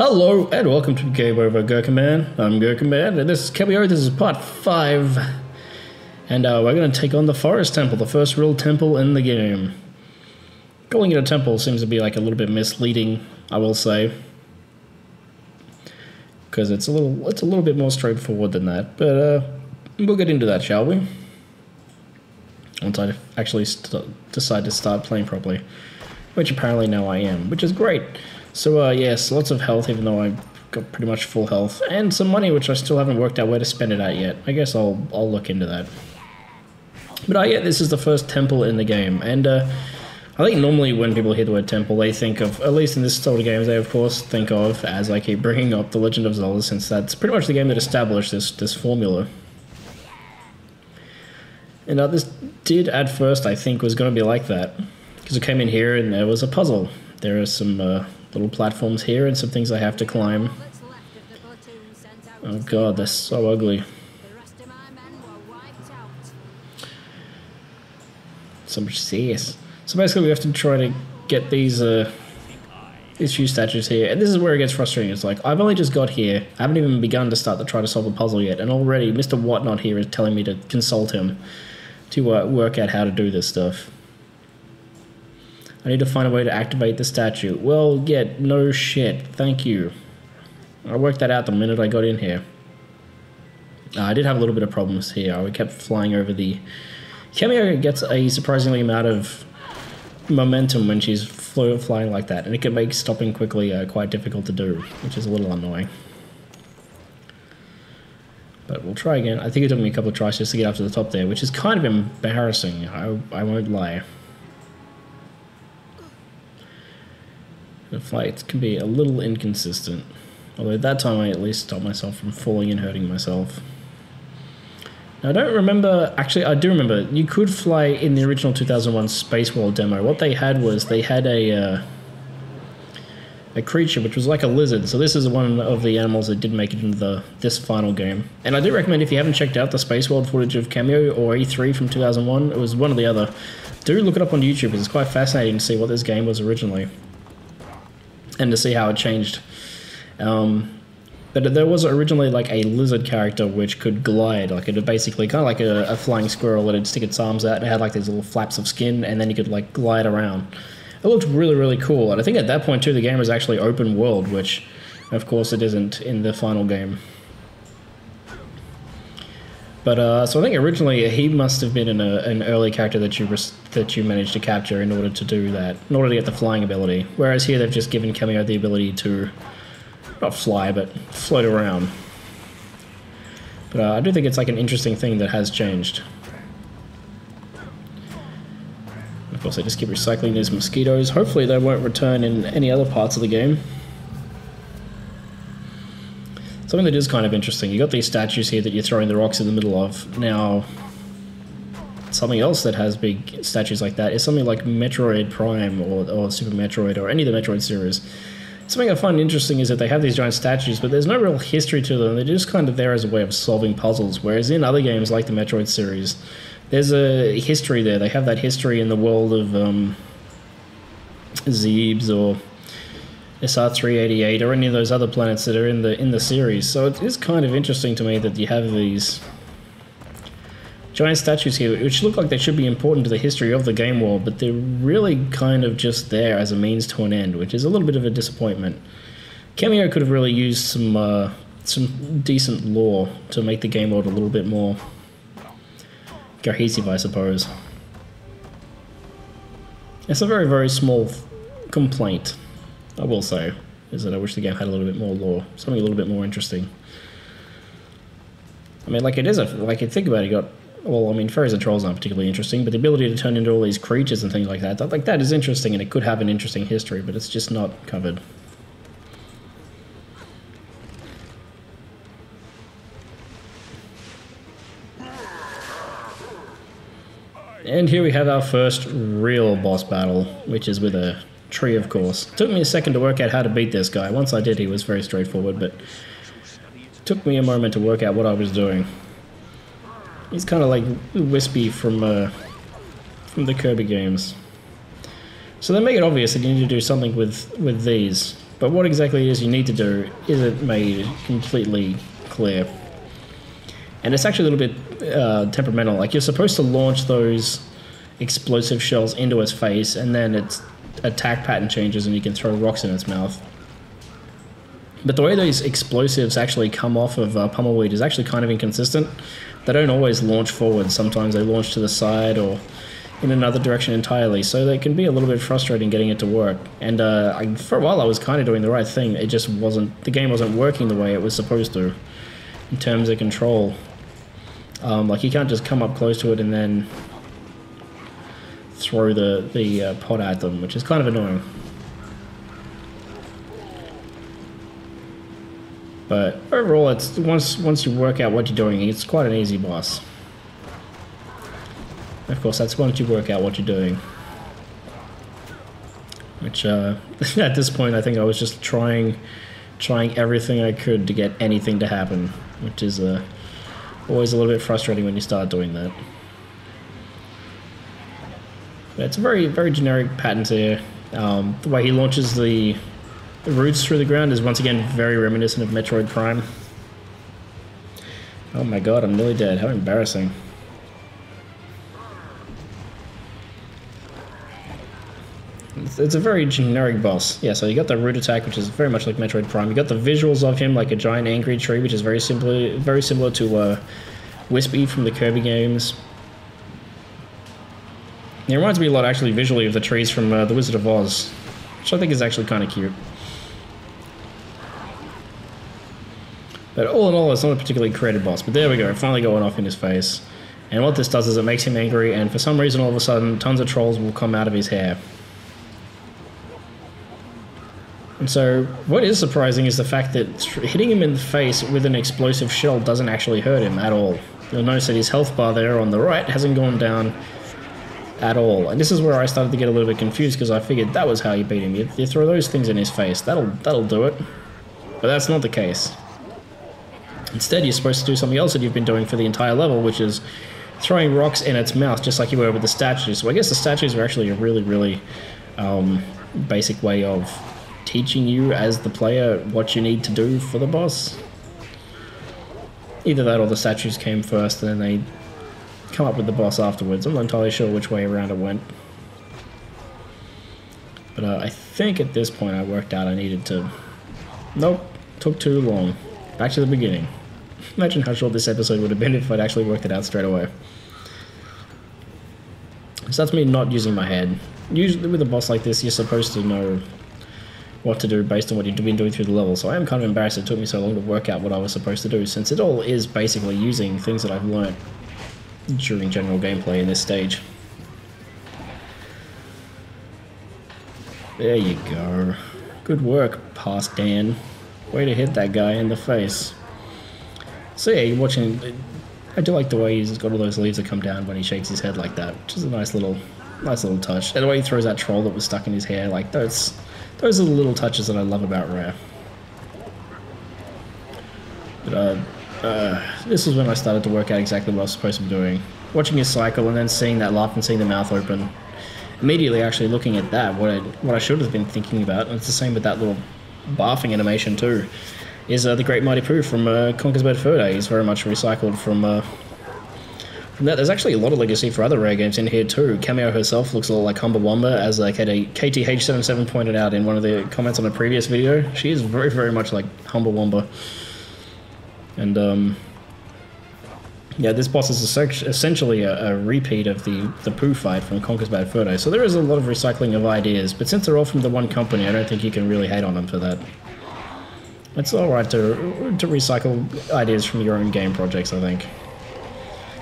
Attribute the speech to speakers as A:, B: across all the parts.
A: Hello and welcome to Game Over Gerkinman. I'm Gerkinman and this is Kameo. This is part 5. And we're going to take on the Forest Temple, the first real temple in the game. Calling it a temple seems to be like a little bit misleading, I will say. Because it's a little bit more straightforward than that. But we'll get into that, shall we? Once I actually decide to start playing properly. Which apparently now I am, which is great. So yes, lots of health, even though I've got pretty much full health, and some money, which I still haven't worked out where to spend it at yet. I guess I'll look into that. But yeah, this is the first temple in the game, and I think normally when people hear the word temple, they think of, at least in this sort of games, they of course think of, as I keep bringing up, The Legend of Zelda, since that's pretty much the game that established this formula. And this did at first, I think, was going to be like that, because it came in here and there was a puzzle. There are some little platforms here and some things I have to climb. Oh god, they're so ugly. So much CS. So basically we have to try to get these few statues here, and this is where it gets frustrating. It's like, I've only just got here, I haven't even begun to start to try to solve a puzzle yet, and already Mr. Whatnot here is telling me to consult him to work out how to do this stuff. I need to find a way to activate the statue. Well, yeah, no shit. Thank you. I worked that out the minute I got in here. I did have a little bit of problems here. I kept flying over the... Kameo gets a surprisingly amount of momentum when she's flying like that, and it can make stopping quickly quite difficult to do, which is a little annoying. But we'll try again. I think it took me a couple of tries just to get up to the top there, which is kind of embarrassing. I won't lie. The flight can be a little inconsistent, although at that time I at least stopped myself from falling and hurting myself. Now I don't remember, actually I do remember, you could fly in the original 2001 Space World demo. What they had was, they had a creature which was like a lizard, so this is one of the animals that did make it into this final game. And I do recommend, if you haven't checked out the Space World footage of Kameo or E3 from 2001, it was one or the other, do look it up on YouTube, because it's quite fascinating to see what this game was originally. And to see how it changed. But there was originally like a lizard character which could glide, like it basically kind of like a flying squirrel that would stick its arms out and it had like these little flaps of skin, and then you could like glide around. It looked really, really cool, and I think at that point too the game was actually open world, which of course it isn't in the final game. But so I think originally he must have been an early character that you managed to capture in order to do that, in order to get the flying ability. Whereas here they've just given Kameo the ability to not fly but float around. But I do think it's like an interesting thing that has changed. Of course, I just keep recycling these mosquitoes. Hopefully they won't return in any other parts of the game. Something that is kind of interesting, you got these statues here that you're throwing the rocks in the middle of. Now, something else that has big statues like that is something like Metroid Prime or Super Metroid or any of the Metroid series. Something I find interesting is that they have these giant statues, but there's no real history to them. They're just kind of there as a way of solving puzzles, whereas in other games like the Metroid series, there's a history there. They have that history in the world of Zebes or SR388 or any of those other planets that are in the series. So it is kind of interesting to me that you have these giant statues here which look like they should be important to the history of the game world, but they're really kind of just there as a means to an end, which is a little bit of a disappointment. Kameo could have really used some decent lore to make the game world a little bit more cohesive, I suppose. It's a very, very small complaint, I will say, is that I wish the game had a little bit more lore, something a little bit more interesting. I mean, like, it is like, think about it, you got, well, I mean, fairies and trolls aren't particularly interesting, but the ability to turn into all these creatures and things like that is interesting, and it could have an interesting history, but it's just not covered. And here we have our first real boss battle, which is with a tree, of course. It took me a second to work out how to beat this guy. Once I did, he was very straightforward, but it took me a moment to work out what I was doing. He's kind of like Whispy from the Kirby games. So they make it obvious that you need to do something with these. But what exactly it is you need to do isn't made completely clear. And it's actually a little bit temperamental. Like, you're supposed to launch those explosive shells into its face, and then its attack pattern changes and you can throw rocks in its mouth. But the way these explosives actually come off of pummelweed is actually kind of inconsistent. They don't always launch forward. Sometimes they launch to the side or in another direction entirely. So they can be a little bit frustrating getting it to work. And for a while I was kind of doing the right thing. It just wasn't, the game wasn't working the way it was supposed to in terms of control. Like, you can't just come up close to it and then throw the pot at them, which is kind of annoying. But overall, it's once you work out what you're doing, it's quite an easy boss. Of course, that's once you work out what you're doing. Which, at this point, I think I was just trying everything I could to get anything to happen, which is always a little bit frustrating when you start doing that. But it's a very, very generic patterns here. The way he launches the roots through the ground is once again very reminiscent of Metroid Prime. Oh my god, I'm nearly dead. How embarrassing. It's a very generic boss. Yeah, so you got the root attack, which is very much like Metroid Prime. You got the visuals of him like a giant angry tree, which is very similar to Whispy from the Kirby games. It reminds me a lot, actually, visually of the trees from The Wizard of Oz, which I think is actually kind of cute. But all in all, it's not a particularly creative boss. But there we go, finally going off in his face. And what this does is it makes him angry, and for some reason, all of a sudden, tons of trolls will come out of his hair. And so, what is surprising is the fact that hitting him in the face with an explosive shell doesn't actually hurt him at all. You'll notice that his health bar there on the right hasn't gone down at all. And this is where I started to get a little bit confused, because I figured that was how you beat him. You throw those things in his face, that'll do it. But that's not the case. Instead, you're supposed to do something else that you've been doing for the entire level, which is throwing rocks in its mouth, just like you were with the statues. So I guess the statues are actually a really, really basic way of teaching you as the player what you need to do for the boss. Either that or the statues came first and then they come up with the boss afterwards. I'm not entirely sure which way around it went. But I think at this point I worked out I needed to... Nope, took too long. Back to the beginning. Imagine how short this episode would have been if I'd actually worked it out straight away. So that's me not using my head. Usually with a boss like this, you're supposed to know what to do based on what you've been doing through the level. So I am kind of embarrassed it took me so long to work out what I was supposed to do, since it all is basically using things that I've learnt during general gameplay in this stage. There you go. Good work, Past Dan. Way to hit that guy in the face. So yeah, you're watching... I do like the way he's got all those leaves that come down when he shakes his head like that, which is a nice little touch. And the way he throws that troll that was stuck in his hair, like those are the little touches that I love about Rare. But this is when I started to work out exactly what I was supposed to be doing. Watching his cycle and then seeing that laugh and seeing the mouth open. Immediately actually looking at that, what I should have been thinking about, and it's the same with that little barfing animation too, is the Great Mighty Pooh from Conker's Bad Fur Day. He's very much recycled from that. There's actually a lot of legacy for other Rare games in here too. Kameo herself looks a lot like Humbawamba, as KTH77 pointed out in one of the comments on a previous video. She is very, very much like Humbawamba. And yeah, this boss is essentially a repeat of the Pooh fight from Conker's Bad Fur Day. So there is a lot of recycling of ideas, but since they're all from the one company, I don't think you can really hate on them for that. It's alright to recycle ideas from your own game projects, I think.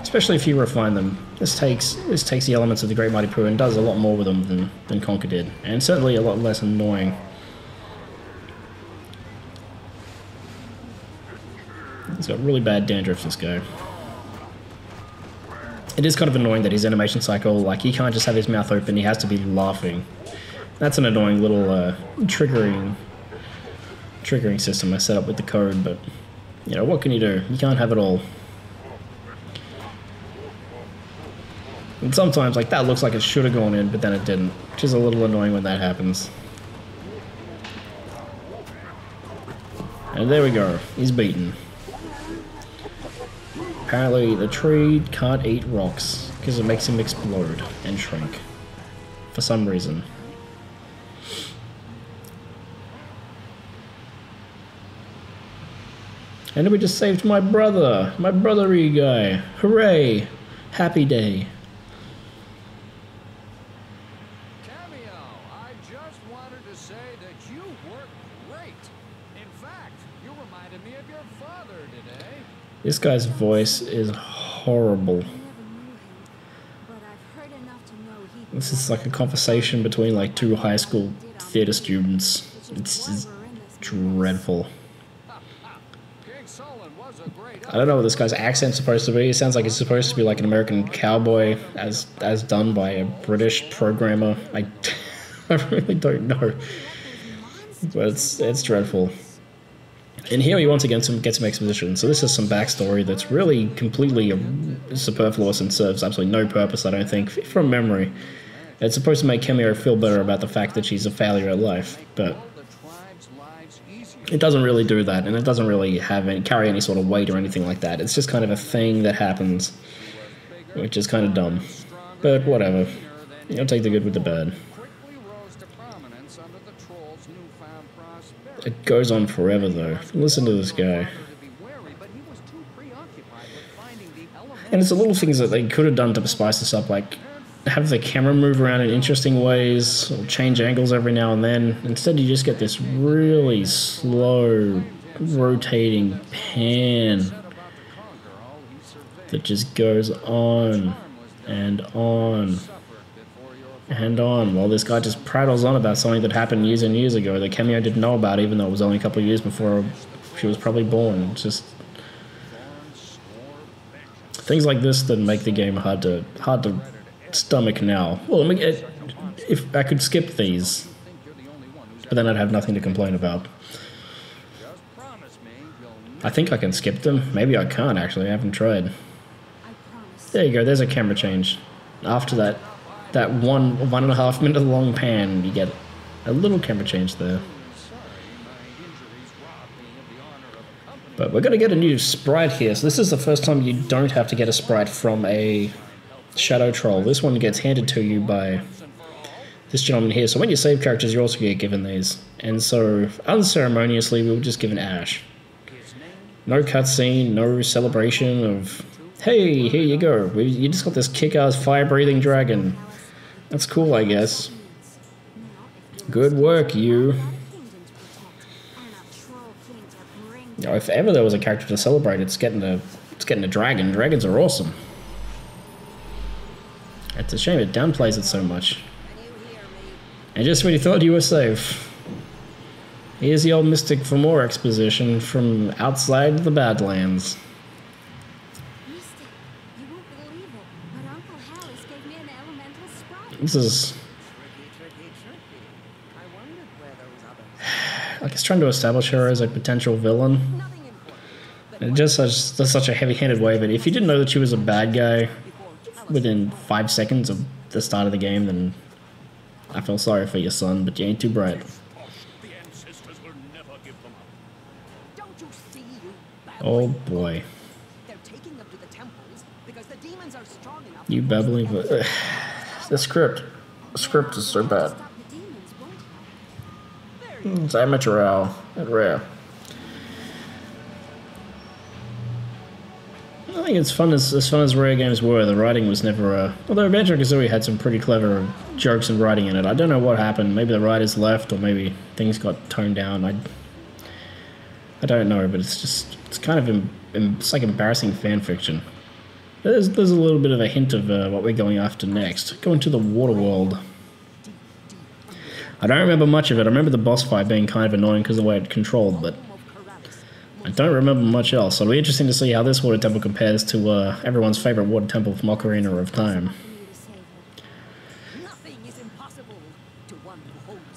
A: Especially if you refine them. This takes the elements of the Great Mighty Pooh and does a lot more with them than Conker did. And certainly a lot less annoying. He's got really bad dandruff, this guy. It is kind of annoying that his animation cycle, like, he can't just have his mouth open, he has to be laughing. That's an annoying little triggering system I set up with the code, but, you know, what can you do? You can't have it all. And sometimes, like, that looks like it should have gone in, but then it didn't, which is a little annoying when that happens. And there we go. He's beaten. Apparently the tree can't eat rocks because it makes him explode and shrink. For some reason. And we just saved my brother! My brothery guy! Hooray! Happy day!
B: Kameo, I just wanted to say that you work great. In fact, you reminded me of your father today.
A: This guy's voice is horrible. This is like a conversation between like two high school theater students. It's just dreadful. I don't know what this guy's accent's supposed to be. It sounds like it's supposed to be like an American cowboy as done by a British programmer. I really don't know. But it's dreadful. And here we once again get some exposition. So this is some backstory that's really completely superfluous and serves absolutely no purpose, I don't think, from memory. It's supposed to make Kameo feel better about the fact that she's a failure at life, but it doesn't really do that, and it doesn't really carry any sort of weight or anything like that. It's just kind of a thing that happens, which is kind of dumb. But whatever. I'll take the good with the bad. It goes on forever, though. Listen to this guy. And it's the little things that they could have done to spice this up, like have the camera move around in interesting ways, or change angles every now and then. Instead, you just get this really slow, rotating pan that just goes on and on and on, while this guy just prattles on about something that happened years and years ago that Kameo didn't know about, even though it was only a couple of years before she was probably born. It's just things like this that make the game hard to stomach now. Well, if I could skip these, but then I'd have nothing to complain about. I think I can skip them. Maybe I can't, actually. I haven't tried. There you go. There's a camera change. After that 1.5 minute long pan, you get a little camera change there. But we're going to get a new sprite here. So this is the first time you don't have to get a sprite from a shadow troll. This one gets handed to you by this gentleman here. So when you save characters, you also get given these. And so unceremoniously, we were just given Ash. No cutscene, no celebration of, hey, here you go. You just got this kick-ass fire-breathing dragon. That's cool, I guess. Good work, you. Now, if ever there was a character to celebrate, it's getting a dragon. Dragons are awesome. It's a shame it downplays it so much. And just when you thought you were safe, here's the old Mystic for more exposition from outside the Badlands. This is, like, it's trying to establish her as a potential villain. And it just does such a heavy-handed way of it. If you didn't know that she was a bad guy within 5 seconds of the start of the game, then I feel sorry for your son, but you ain't too bright. Oh boy. You babbling, but the script is so bad. It's amateur hour at rare. I think it's fun as rare games were. The writing was never although Banjo-Kazooie had some pretty clever jokes and writing in it. I don't know what happened. Maybe the writers left, or maybe things got toned down. I don't know, but it's kind of it's like embarrassing fan fiction. There's a little bit of a hint of what we're going after next. Going to the water world. I don't remember much of it. I remember the boss fight being kind of annoying because of the way it controlled, but I don't remember much else. So it'll be interesting to see how this water temple compares to everyone's favorite water temple from Ocarina of Time.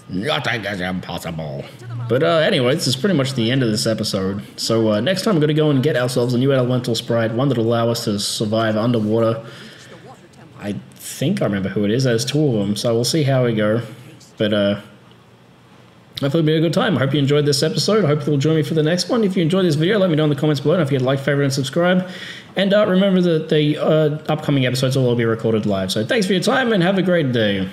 A: Nothing is impossible. But anyway, this is pretty much the end of this episode. So next time we're going to go and get ourselves a new elemental sprite, one that will allow us to survive underwater. I think I remember who it is. There's 2 of them, so we'll see how we go. But hopefully it'll be a good time. I hope you enjoyed this episode. I hope you'll join me for the next one. If you enjoyed this video, let me know in the comments below. Don't forget to like, favorite, and subscribe. And remember that the upcoming episodes will all be recorded live. So thanks for your time and have a great day.